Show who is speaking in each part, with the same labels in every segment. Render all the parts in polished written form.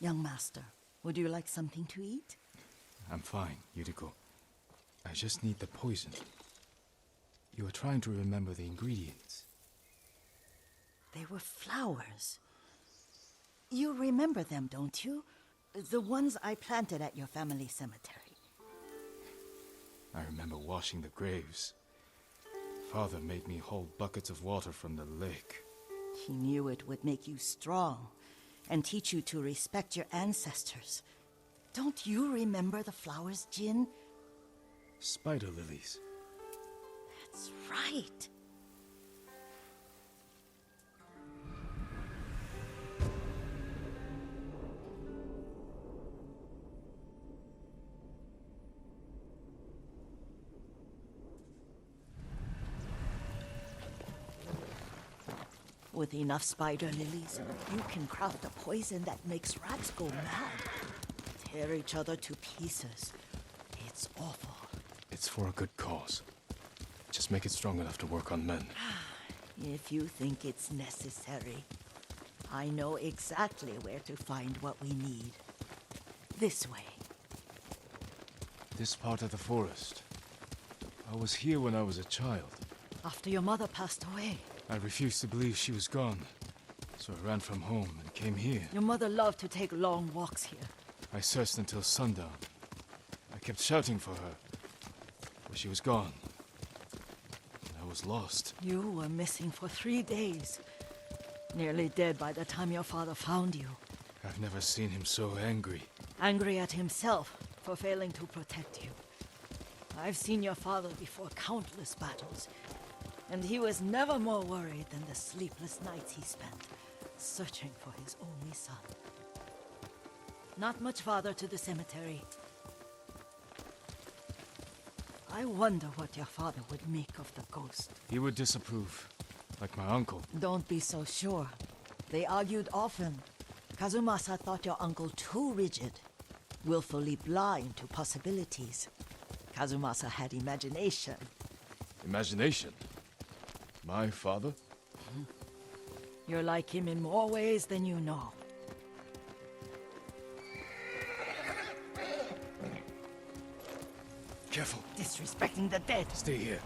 Speaker 1: Young master, would you like something to eat?
Speaker 2: I'm fine, Yuriko. I just need the poison. You were trying to remember the ingredients.
Speaker 1: They were flowers. You remember them, don't you? The ones I planted at your family cemetery.
Speaker 2: I remember washing the graves. Father made me hold buckets of water from the lake.
Speaker 1: He knew it would make you strong and teach you to respect your ancestors. Don't you remember the flowers, Jin?
Speaker 2: Spider lilies.
Speaker 1: That's right. With enough spider lilies, you can craft a poison that makes rats go mad. Tear each other to pieces. It's awful.
Speaker 2: It's for a good cause. Just make it strong enough to work on men.
Speaker 1: If you think it's necessary, I know exactly where to find what we need. This way.
Speaker 2: This part of the forest. I was here when I was a child.
Speaker 1: After your mother passed away.
Speaker 2: I refused to believe she was gone, so I ran from home and came here.
Speaker 1: Your mother loved to take long walks here.
Speaker 2: I searched until sundown. I kept shouting for her, but she was gone. And I was lost.
Speaker 1: You were missing for 3 days. Nearly dead by the time your father found you.
Speaker 2: I've never seen him so angry.
Speaker 1: Angry at himself for failing to protect you. I've seen your father before countless battles, and he was never more worried than the sleepless nights he spent searching for his only son. Not much farther to the cemetery. I wonder what your father would make of the ghost.
Speaker 2: He would disapprove, like my uncle.
Speaker 1: Don't be so sure. They argued often. Kazumasa thought your uncle too rigid, willfully blind to possibilities. Kazumasa had imagination.
Speaker 2: Imagination? My father?
Speaker 1: You're like him in more ways than you know.
Speaker 2: Careful.
Speaker 1: Disrespecting the dead.
Speaker 2: Stay here.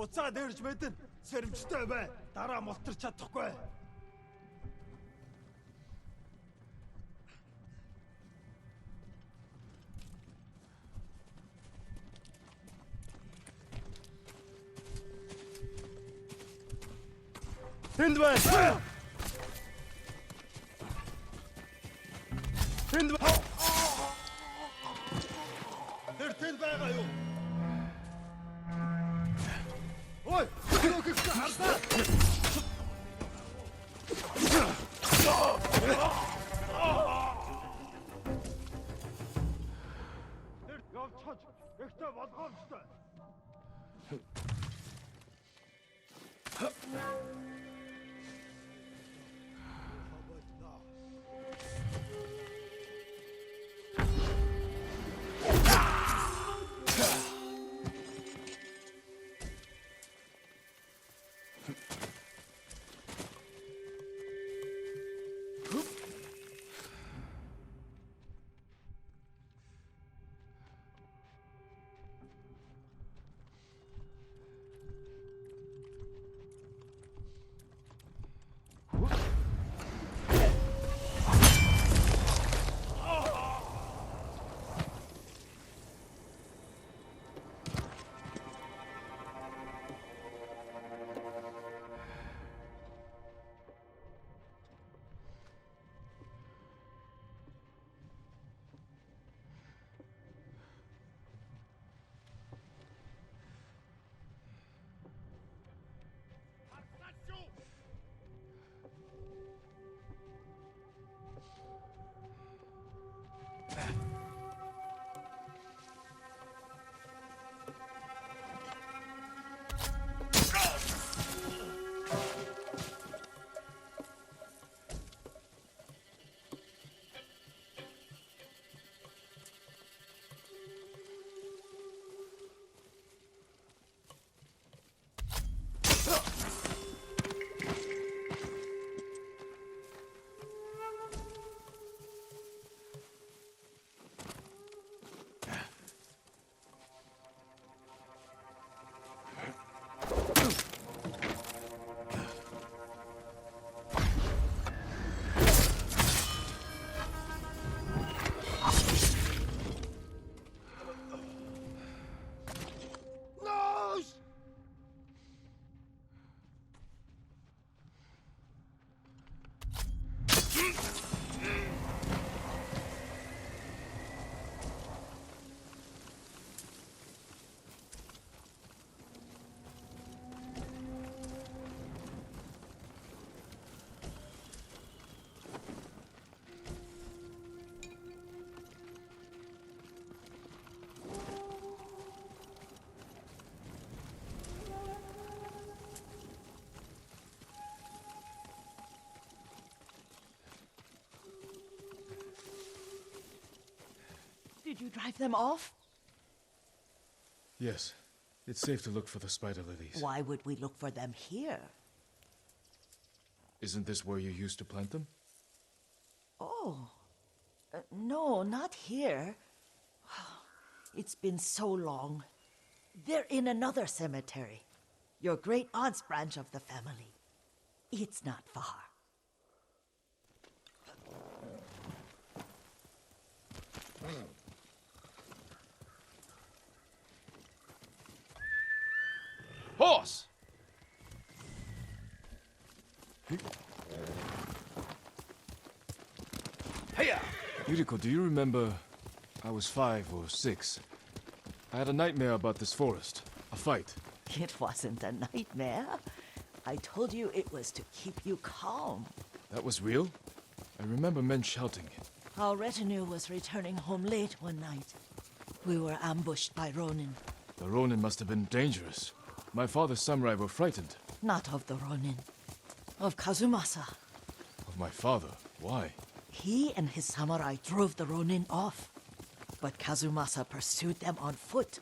Speaker 3: Уцаа дээрж мэдэн сэрэмжтэй бай. Дараа мултарч чадахгүй. Тэнд бай. Тэнд бай. Тэр тэнд байгаа юу? Ой, look at that! Явчихаж, ихтэй болгоомжтой.
Speaker 1: Did you drive them off?
Speaker 2: Yes. It's safe to look for the spider lilies.
Speaker 1: Why would we look for them here?
Speaker 2: Isn't this where you used to plant them?
Speaker 1: Oh. No, not here. It's been so long. They're in another cemetery. Your great-aunt's branch of the family. It's not far.
Speaker 2: Horse! Hiya! Yuriko, do you remember? I was 5 or 6. I had a nightmare about this forest. A fight.
Speaker 1: It wasn't a nightmare. I told you it was to keep you calm.
Speaker 2: That was real? I remember men shouting.
Speaker 1: Our retinue was returning home late one night. We were ambushed by Ronin.
Speaker 2: The Ronin must have been dangerous. My father's samurai were frightened.
Speaker 1: Not of the Ronin. Of Kazumasa.
Speaker 2: Of my father? Why?
Speaker 1: He and his samurai drove the Ronin off. But Kazumasa pursued them on foot.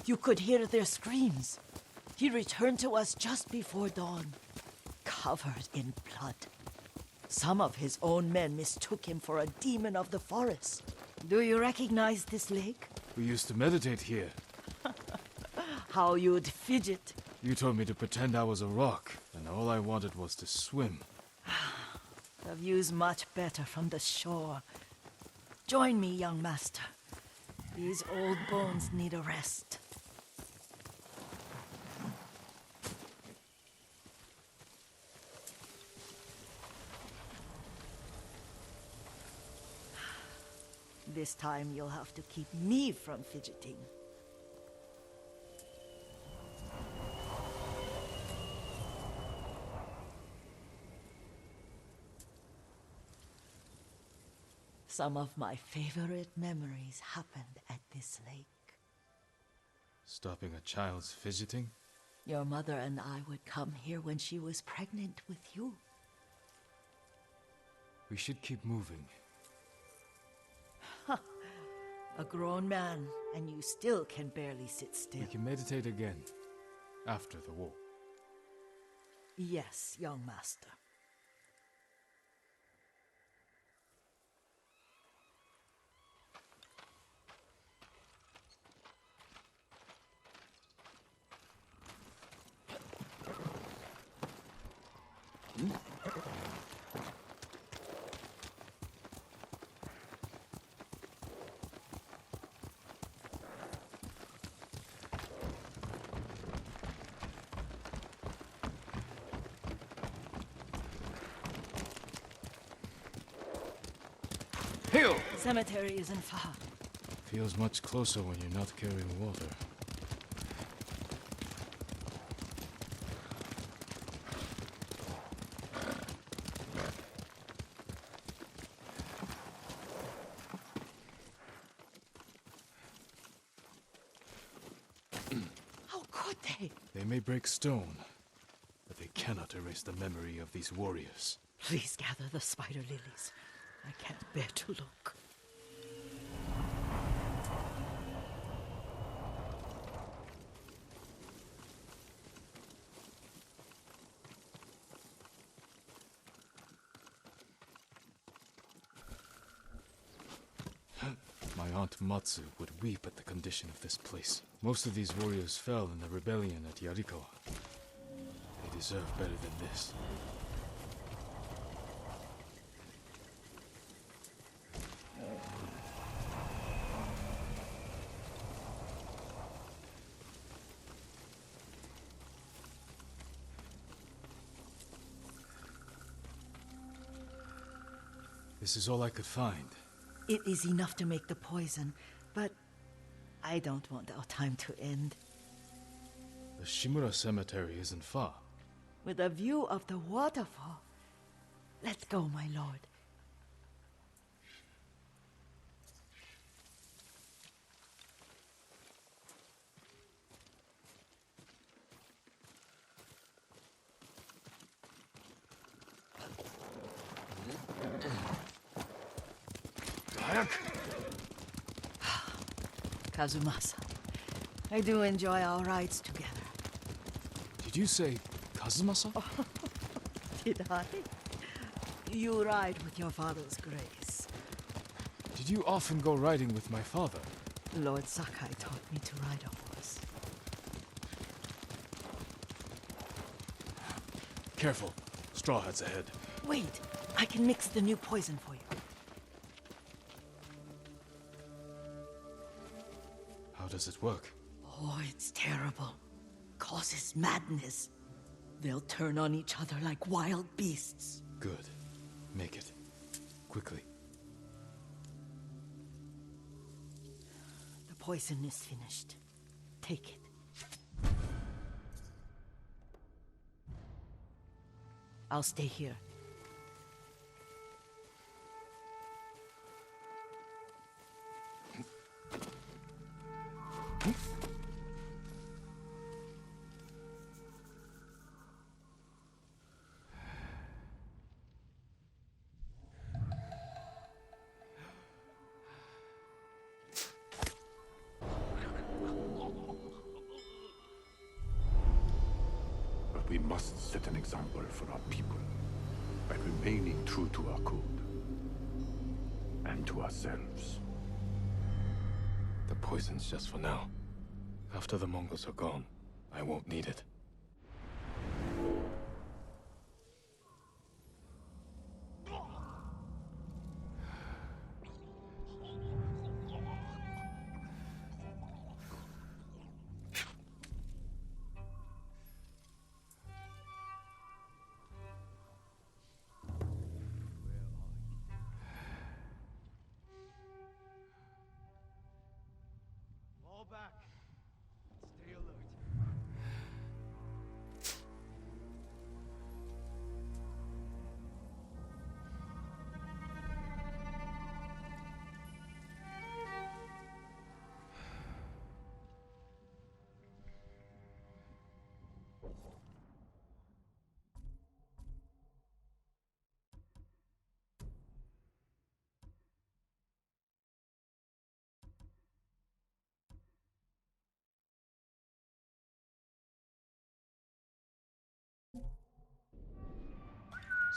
Speaker 1: You could hear their screams. He returned to us just before dawn, covered in blood. Some of his own men mistook him for a demon of the forest. Do you recognize this lake?
Speaker 2: We used to meditate here.
Speaker 1: How you'd fidget.
Speaker 2: You told me to pretend I was a rock, and all I wanted was to swim.
Speaker 1: The view's much better from the shore. Join me, young master. These old bones need a rest. This time you'll have to keep me from fidgeting. Some of my favorite memories happened at this lake.
Speaker 2: Stopping a child's fidgeting?
Speaker 1: Your mother and I would come here when she was pregnant with you.
Speaker 2: We should keep moving.
Speaker 1: A grown man, and you still can barely sit still.
Speaker 2: We can meditate again, after the war.
Speaker 1: Yes, young master.
Speaker 2: Hill!
Speaker 1: Cemetery isn't far.
Speaker 2: Feels much closer when you're not carrying water.
Speaker 1: How could they?
Speaker 2: They may break stone, but they cannot erase the memory of these warriors.
Speaker 1: Please gather the spider lilies. I can't bear to look.
Speaker 2: My aunt Matsu would weep at the condition of this place. Most of these warriors fell in the rebellion at Yarikawa. They deserve better than this. This is all I could find.
Speaker 1: It is enough to make the poison, but I don't want our time to end.
Speaker 2: The Shimura Cemetery isn't far.
Speaker 1: With a view of the waterfall. Let's go, my lord. Kazumasa. I do enjoy our rides together.
Speaker 2: Did you say Kazumasa?
Speaker 1: Did I? You ride with your father's grace.
Speaker 2: Did you often go riding with my father?
Speaker 1: Lord Sakai taught me to ride a horse.
Speaker 2: Careful. Straw Hat's ahead.
Speaker 1: Wait, I can mix the new poison for you.
Speaker 2: How does it work?
Speaker 1: Oh, it's terrible. Causes madness. They'll turn on each other like wild beasts.
Speaker 2: Good. Make it. Quickly.
Speaker 1: The poison is finished. Take it. I'll stay here.
Speaker 4: But we must set an example for our people by remaining true to our code and to ourselves.
Speaker 2: The poison's just for now. After the Mongols are gone, I won't need it.
Speaker 3: Fall back. Stay alert.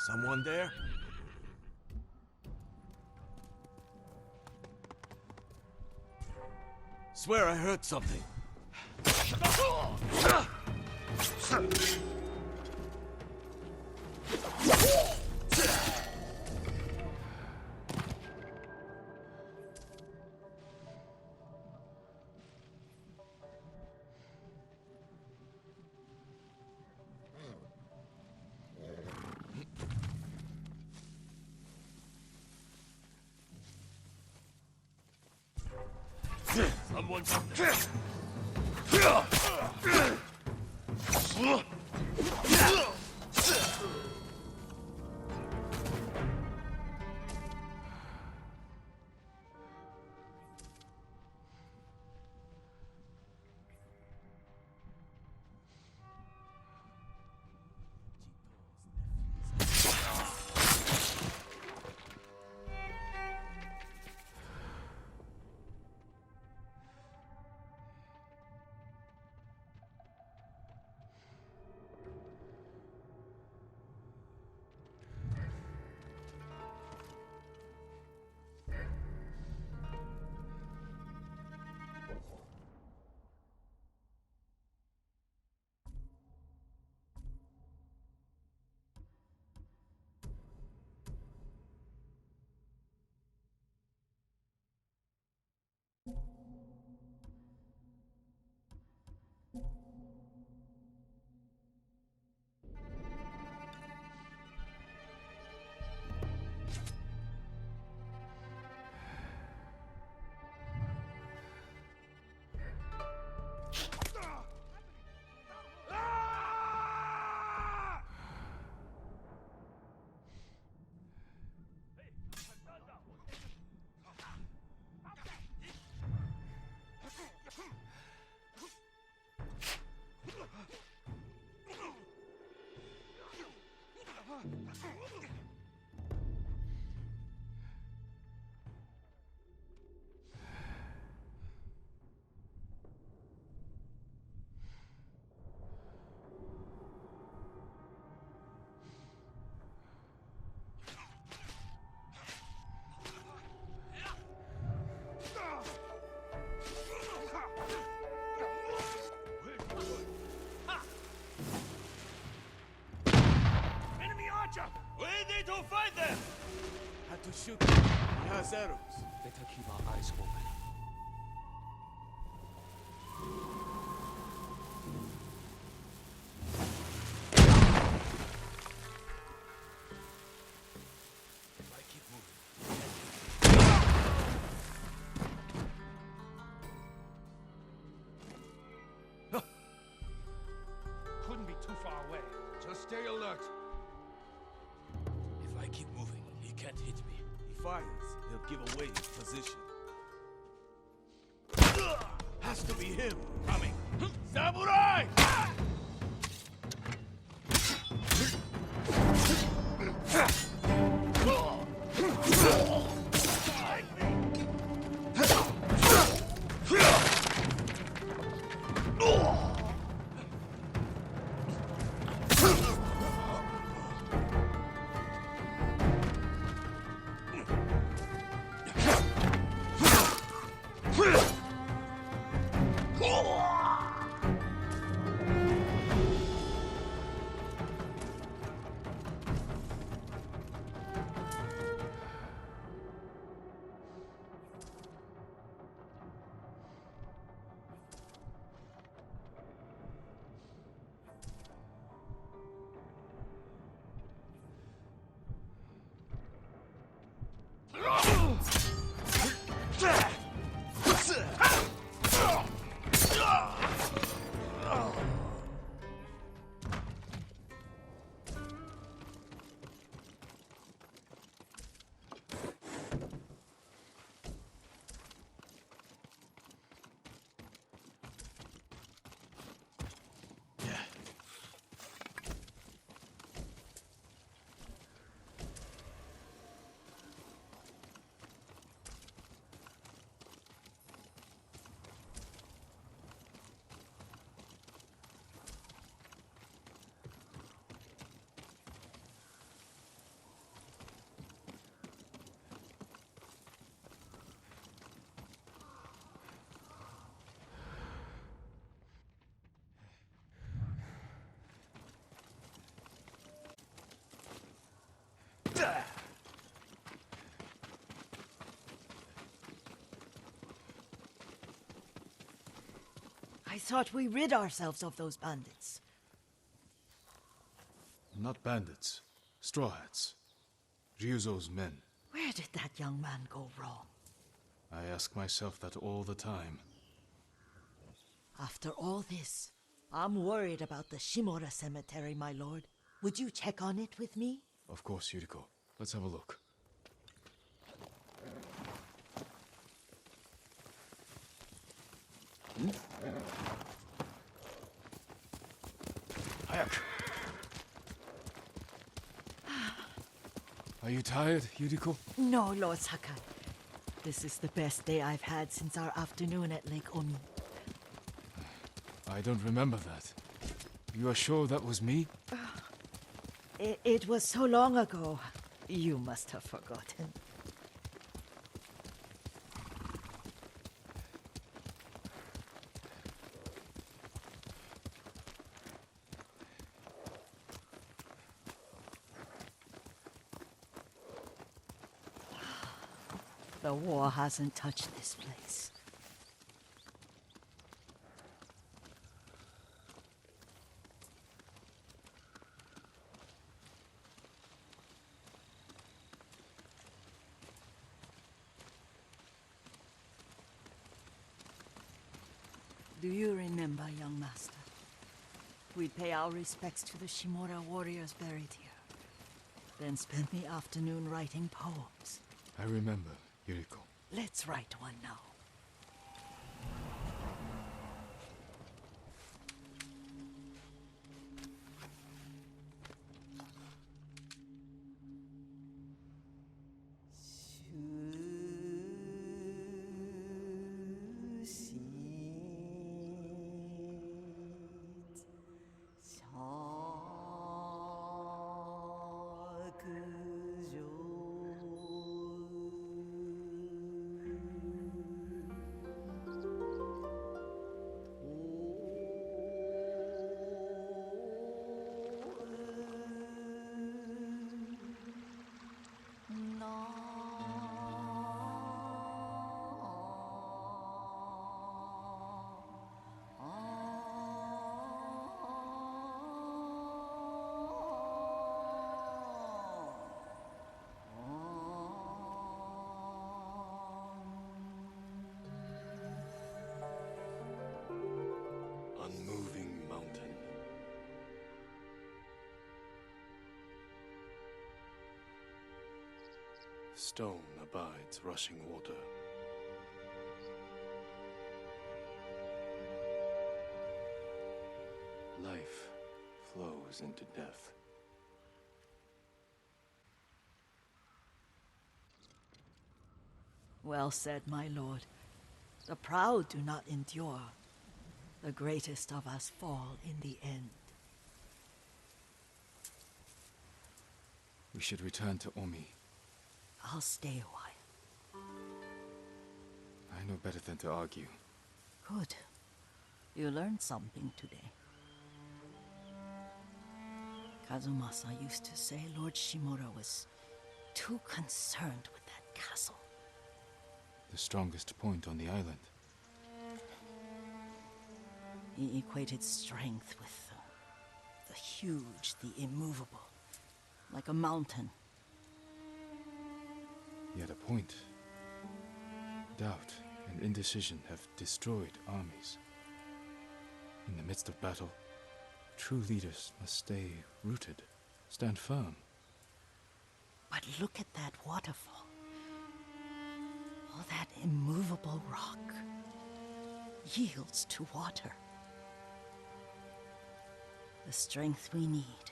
Speaker 3: Someone there? Swear I heard something. Someone's up there. We need to find them!
Speaker 5: Had to shoot him. He has arrows.
Speaker 6: Better keep our eyes open. If I keep moving,
Speaker 3: Couldn't be too far away. Just stay alert.
Speaker 6: if I keep moving, he can't hit me.
Speaker 5: He fires. He'll give away his position. Has to be him. Coming. Samurai!
Speaker 1: I thought we rid ourselves of those bandits.
Speaker 2: Not bandits. Straw Hats. Ryuzo's men.
Speaker 1: Where did that young man go wrong?
Speaker 2: I ask myself that all the time.
Speaker 1: After all this, I'm worried about the Shimura cemetery, my lord. Would you check on it with me?
Speaker 2: Of course, Yuriko. Let's have a look. Hayak. Are you tired, Yuriko?
Speaker 1: No, Lord Sakai. This is the best day I've had since our afternoon at Lake Oni.
Speaker 2: I don't remember that. You are sure that was me?
Speaker 1: It was so long ago. You must have forgotten. The war hasn't touched this place. Do you remember, young master? We'd pay our respects to the Shimura warriors buried here, then spend the afternoon writing poems.
Speaker 2: I remember, Yuriko.
Speaker 1: Let's write one now.
Speaker 6: Stone abides rushing water. Life flows into death.
Speaker 1: Well said, my lord. The proud do not endure. The greatest of us fall in the end.
Speaker 2: We should return to Omi.
Speaker 1: I'll stay a while.
Speaker 2: I know better than to argue.
Speaker 1: Good. You learned something today. Kazumasa used to say Lord Shimura was too concerned with that castle.
Speaker 2: The strongest point on the island.
Speaker 1: He equated strength with the huge, the immovable, like a mountain.
Speaker 2: Yet a point. Doubt and indecision have destroyed armies. In the midst of battle, true leaders must stay rooted, stand firm.
Speaker 1: But look at that waterfall. All that immovable rock yields to water. The strength we need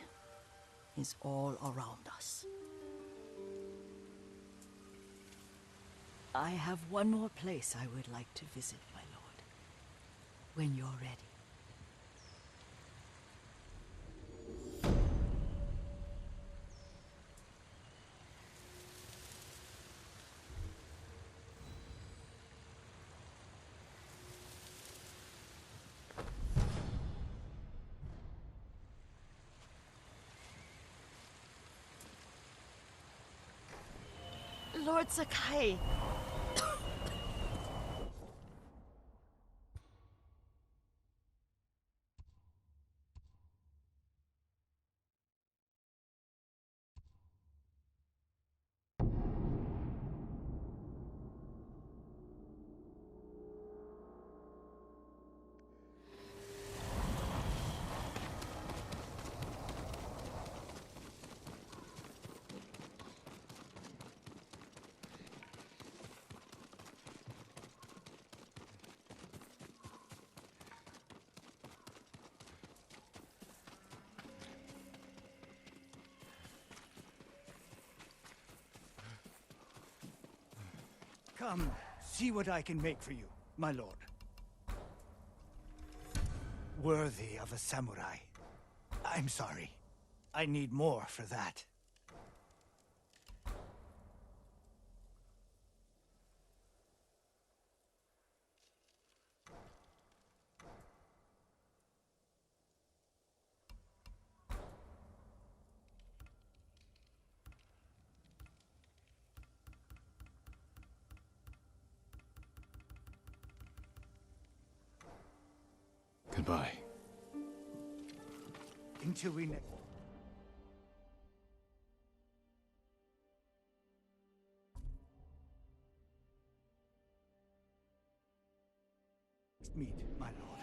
Speaker 1: is all around us. I have one more place I would like to visit, my lord. When you're ready. Lord Sakai.
Speaker 3: Come, see what I can make for you, my lord. Worthy of a samurai. I'm sorry. I need more for that.
Speaker 2: Goodbye.
Speaker 3: Until we next meet, my lord.